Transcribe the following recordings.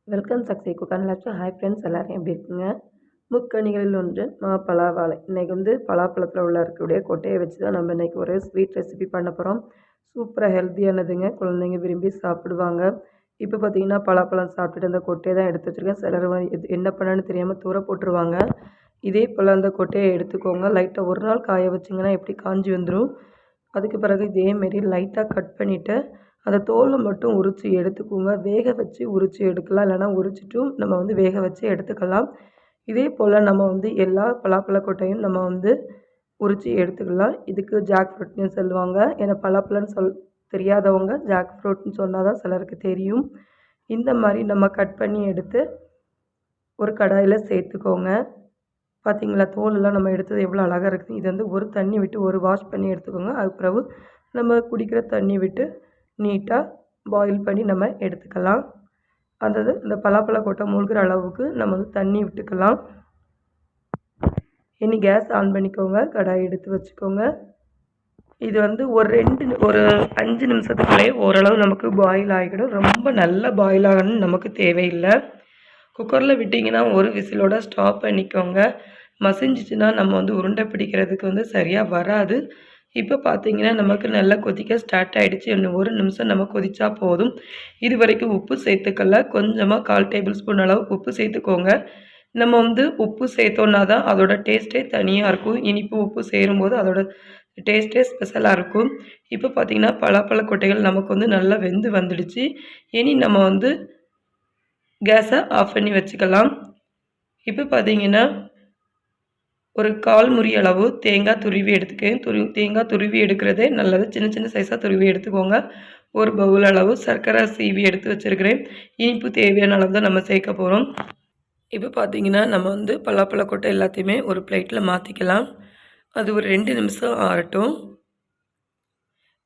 Welcome சக்ஸி Kucan labs. Hi friends, எல்லோரும் எப்படி இருக்குங்க? முக்கணிகளில் ஒன்று பலாவாழை. இன்றைக்கி பலாப்பழத்தில் உள்ள இருக்கக்கூடிய கொட்டையை வச்சு தான் நம்ம இன்றைக்கி ஒரு ஸ்வீட் ரெசிபி பண்ண போகிறோம். சூப்பராக ஹெல்த்தியானதுங்க, குழந்தைங்க விரும்பி சாப்பிடுவாங்க. இப்போ பார்த்தீங்கன்னா பலாப்பழம் சாப்பிட்டுட்டு அந்த கொட்டையை தான் எடுத்து வச்சுருக்கேன். சிலர் என்ன பண்ணணும்னு தெரியாமல் தூர போட்டுருவாங்க. இதே போல் அந்த கொட்டையை எடுத்துக்கோங்க. லைட்டாக ஒரு நாள் காய வச்சிங்கன்னா எப்படி காஞ்சி வந்துடும். அதுக்கு பிறகு இதேமாரி லைட்டாக கட் பண்ணிவிட்டு அந்த தோலை மட்டும் உரித்து எடுத்துக்கோங்க. வேக வச்சு உரித்து எடுக்கலாம், இல்லைனா உரிச்சிட்டும் நம்ம வேக வச்சு எடுத்துக்கலாம். இதே போல் நம்ம எல்லா பலாப்பழக்கொட்டையும் நம்ம உரித்து எடுத்துக்கலாம். இதுக்கு ஜாக் ஃப்ரூட்னு சொல்லுவாங்க. ஏன்னா பலாப்பழம்னு தெரியாதவங்க ஜாக் ஃப்ரூட்னு சொன்னால் தான் சிலருக்கு தெரியும். இந்த மாதிரி நம்ம கட் பண்ணி எடுத்து ஒரு கடாயில் சேர்த்துக்கோங்க. பார்த்திங்களா, தோலெல்லாம் நம்ம எடுத்தது எவ்வளோ அழகாக இருக்குது. இது ஒரு தண்ணி விட்டு ஒரு வாஷ் பண்ணி எடுத்துக்கோங்க. அதுக்கு பிறகு நம்ம குடிக்கிற தண்ணி விட்டு நீட்டாக பாயில் பண்ணி நம்ம எடுத்துக்கலாம். அதாவது இந்த பலாப்பழ கொட்டை மூழ்கிற அளவுக்கு நம்ம தண்ணி விட்டுக்கலாம். இனி கேஸ் ஆன் பண்ணிக்கோங்க. கடாய் எடுத்து வச்சுக்கோங்க. இது ஒரு 5 நிமிஷத்துக்குள்ளே ஓரளவு நமக்கு பாயில் ஆகிடும். ரொம்ப நல்லா பாயில் ஆகணும்னு நமக்கு தேவையில்லை. குக்கரில் விட்டிங்கன்னா ஒரு விசிலோட ஸ்டாப் பண்ணிக்கோங்க. மசிஞ்சிச்சுன்னா நம்ம உருண்டை பிடிக்கிறதுக்கு சரியாக வராது. இப்போ பார்த்தீங்கன்னா நமக்கு நல்லா கொதிக்க ஸ்டார்ட் ஆகிடுச்சு. இன்னும் ஒரு நிமிஷம் நம்ம கொதிச்சா போதும். இது வரைக்கும் உப்பு சேர்த்துக்கல. கொஞ்சமாக 1/4 டேபிள் ஸ்பூன் அளவு உப்பு சேர்த்துக்கோங்க. நம்ம உப்பு சேர்த்தோன்னா தான் அதோட டேஸ்ட்டே தனியாக இருக்கும். இனிப்பு உப்பு சேரும்போது அதோட டேஸ்ட்டே ஸ்பெஷலாக இருக்கும். இப்போ பார்த்திங்கன்னா பலாப்பழ கொட்டைகள் நமக்கு நல்லா வெந்து வந்துடுச்சு. இனி நம்ம கேஸை ஆஃப் பண்ணி வச்சுக்கலாம். இப்போ பார்த்தீங்கன்னா ஒரு 1/4 முறி அளவு தேங்காய் துருவி எடுத்துக்கேன். தேங்காய் துருவி எடுக்கிறதே நல்லது. சின்ன சின்ன சைஸாக துருவி எடுத்துக்கோங்க. ஒரு பவுல் அளவு சர்க்கரை சீவி எடுத்து வச்சுருக்கிறேன். இனிப்பு தேவையான அளவு தான் நம்ம சேர்க்க போகிறோம். இப்போ பார்த்தீங்கன்னா நம்ம பலாப்பழ கொட்டை எல்லாத்தையுமே ஒரு பிளேட்டில் மாற்றிக்கலாம். அது ஒரு 2 நிமிஷம் ஆறட்டும்.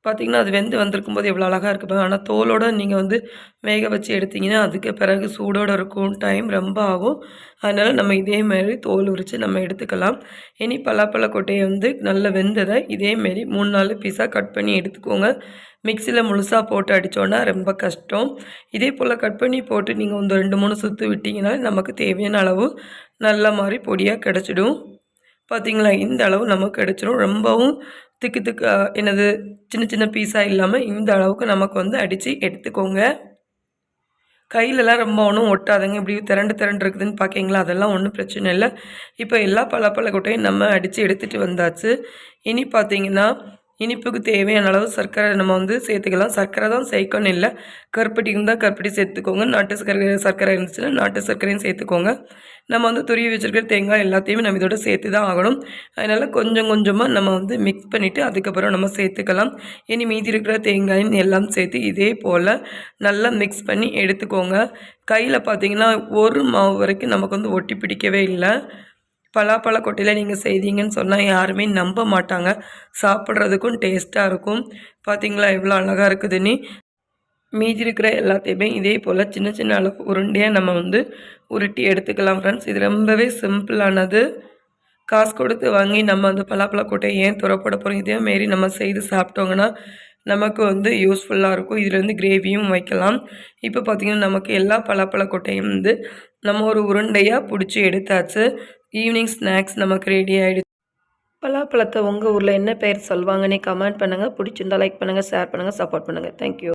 பார்த்திங்கன்னா அது வெந்து வந்திருக்கும்போது எவ்வளோ அழகாக இருக்குது. ஆனால் தோலோடு நீங்கள் வேக வச்சு எடுத்திங்கன்னா அதுக்கு பிறகு சூடோடு இருக்கும், டைம் ரொம்ப ஆகும். அதனால் நம்ம இதேமாரி தோல் உரித்து நம்ம எடுத்துக்கலாம். இனி பலாப்பழ கொட்டையை நல்லா வெந்ததை இதேமாரி 3-4 பீஸாக கட் பண்ணி எடுத்துக்கோங்க. மிக்சியில் முழுசாக போட்டு அடித்தோன்னா ரொம்ப கஷ்டம். இதே போல் கட் பண்ணி போட்டு நீங்கள் 2-3 சுற்று விட்டிங்கன்னா நமக்கு தேவையான அளவு நல்ல மாதிரி பொடியாக கிடச்சிடும். பார்த்திங்களா, இந்த அளவு நமக்கு கிடச்சிடும். ரொம்பவும் திக்கு என்னது சின்ன சின்ன பீஸாக இல்லாமல் இந்த அளவுக்கு நமக்கு அடித்து எடுத்துக்கோங்க. கையிலலாம் ரொம்ப ஒன்றும் ஒட்டாதுங்க. இப்படி திரண்டு இருக்குதுன்னு பார்க்கிங்களா, அதெல்லாம் ஒன்றும் பிரச்சனை இல்லை. இப்போ எல்லா பலாப்பழ கொட்டையும் நம்ம அடித்து எடுத்துகிட்டு வந்தாச்சு. இனி பார்த்திங்கன்னா இனிப்புக்கு தேவையான அளவு சர்க்கரை நம்ம சேர்த்துக்கலாம். சர்க்கரை தான் சேர்க்கணும் இல்லை, கருப்பட்டி இருந்தால் கருப்பட்டி சேர்த்துக்கோங்க. நாட்டு சர்க்கரை இருந்துச்சுன்னா நாட்டு சர்க்கரையும் சேர்த்துக்கோங்க. நம்ம துருவி வச்சுருக்கிற தேங்காய் எல்லாத்தையுமே நம்ம இதோட சேர்த்து தான் ஆகணும். அதனால் கொஞ்சம் கொஞ்சமாக நம்ம மிக்ஸ் பண்ணிவிட்டு அதுக்கப்புறம் நம்ம சேர்த்துக்கலாம். இனி மீதி இருக்கிற தேங்காயும் எல்லாம் சேர்த்து இதே போல் நல்லா மிக்ஸ் பண்ணி எடுத்துக்கோங்க. கையில் பார்த்திங்கன்னா ஒரு மாவு வரைக்கும் நமக்கு ஒட்டி பிடிக்கவே இல்லை. பலாப்பழ கொட்டையில் நீங்கள் செய்தீங்கன்னு சொன்னால் யாருமே நம்ப மாட்டாங்க. சாப்பிட்றதுக்கும் டேஸ்ட்டாக இருக்கும். பார்த்திங்களா எவ்வளோ அழகாக இருக்குதுன்னு. மீதி இருக்கிற எல்லாத்தையுமே இதே போல் சின்ன சின்ன அளவு உருண்டையாக நம்ம உருட்டி எடுத்துக்கலாம் ஃப்ரெண்ட்ஸ். இது ரொம்பவே சிம்பிளானது. காசு கொடுத்து வாங்கி நம்ம பலாப்பழ கொட்டையை ஏன் துறப்பட போகிறோம். இதேமாரி நம்ம செய்து சாப்பிட்டோங்கன்னா நமக்கு யூஸ்ஃபுல்லாக இருக்கும். இதில் கிரேவியும் வைக்கலாம். இப்போ பார்த்திங்கன்னா நமக்கு எல்லா பலாப்பழ கொட்டையும் நம்ம ஒரு உருண்டையாக பிடிச்சி எடுத்தாச்சு. ஈவினிங் ஸ்நாக்ஸ் நமக்கு ரெடி ஆகிடுச்சு. பலாப்பழத்தை உங்கள் ஊரில் என்ன பேர் சொல்லுவாங்கன்னு கமெண்ட் பண்ணுங்கள். பிடிச்சிருந்தால் லைக் பண்ணுங்கள், ஷேர் பண்ணுங்கள், சப்போர்ட் பண்ணுங்கள். தேங்க்யூ.